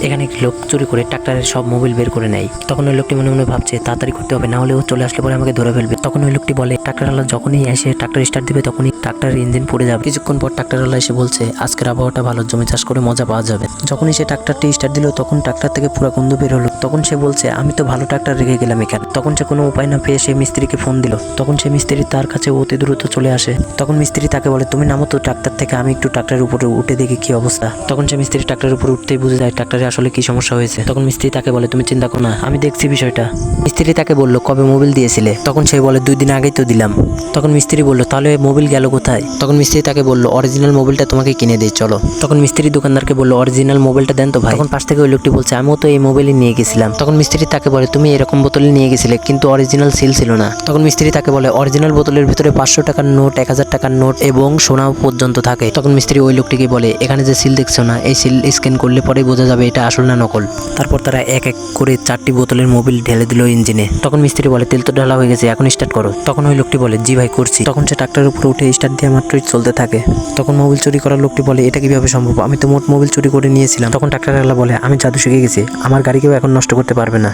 এখানে একটি লোক চুরি করে ট্রাক্টরের সব মোবিল বের করে নেয়। তখন ওই লোকটি মনে মনে ভাবছে তাড়াতাড়ি করতে হবে, না হলে ও চলে আসলে পরে আমাকে ধরে ফেলবে। তখন ওই লোকটি বলে ট্রাক্টরওয়ালা যখনই এসে ট্রাক্টর স্টার্ট দিবে তখনই ট্রাক্টরের ইঞ্জিন পড়ে যাবে। কিছুক্ষণ পর ট্রাক্টরওয়ালা এসে বলছে আজকের আবহাওয়াটা ভালো, জমি চাষ করে মজা পাওয়া যাবে। যখনই সে ট্রাক্টরটি স্টার্ট দিল তখন ট্রাক্টর থেকে পুরো গন্ধ বের হলো। তখন সে বলছে আমি তো ভালো ট্রাক্টর রেখে গেলাম এখানে। তখন সে কোনো উপায় না পেয়ে সে মিস্ত্রিকে ফোন দিল। তখন সে মিস্ত্রি তার কাছে অতি দ্রুত চলে আসে। তখন মিস্ত্রি তাকে বলে তুমি নামো তো ট্রাক্টর থেকে, আমি একটু ট্রাক্টরের উপরে উঠে দেখি কি অবস্থা। তখন সে মিস্ত্রি ট্রাক্টরের উপরে উঠতেই বুঝে যায় ট্রাক্টরে আসলে কি সমস্যা হয়েছে। তখন মিস্ত্রি তাকে বলে তুমি চিন্তা করো না, আমি দেখছি বিষয়টা। মিস্ত্রি তাকে বলল কবে মোবিল দিয়েছিলে? তখন সে বলে 2 দিন আগেই তো দিলাম। তখন মিস্ত্রি বলল তাহলে মোবিল গেল কোথায়? তখন মিস্ত্রি তাকে বলল অরিজিনাল মোবিলটা তোমাকে কিনে দেই চলো। তখন মিস্ত্রি দোকানদারকে বলল অরিজিনাল মোবিলটা দেন তো ভাই। তখন পাশ থেকে ওই লোকটি বলছে আমিও তো এই মোবাইলই নিয়ে গেছিলাম। তখন মিস্ত্রি তাকে বলে তুমি এরকম বোতলে নিয়ে গেছিলে কিন্তু অরিজিনাল সিল ছিল না। তখন মিস্ত্রি তাকে বলে অরিজিনাল বোতলের ভিতরে 500 টাকার নোট, 1000 টাকার নোট এবং সোনাও পর্যন্ত থাকে। তখন মিস্ত্রি ওই লোকটিকে বলে এখানে যে সিল দেখছো না, এই সিল স্ক্যান করলে পরেই বোঝা যাবে এটা আসল না নকল। তারপর তারা এক এক করে 4টি বোতলের মোবিল ঢেলে দিল ইঞ্জিনে। তখন মিস্ত্রি বলে তেল তো ঢালা হয়ে গেছে, এখন স্টার্ট করো। তখন ওই লোকটি বলে জি ভাই করছি। তখন সে ট্রাক্টরের উপরে উঠে স্টার্ট দিয়ে মাত্রই চলতে থাকে। তখন মোবিল চুরি করার লোকটি বলে এটা কিভাবে সম্ভব, আমি তো মোট মোবিল চুরি করে নিয়েছিলাম। তখন ট্রাক্টরওয়ালা বলে আমি জাদু শিখে গেছি, আমার গাড়ি কেউ এখন নষ্ট করতে পারবে না।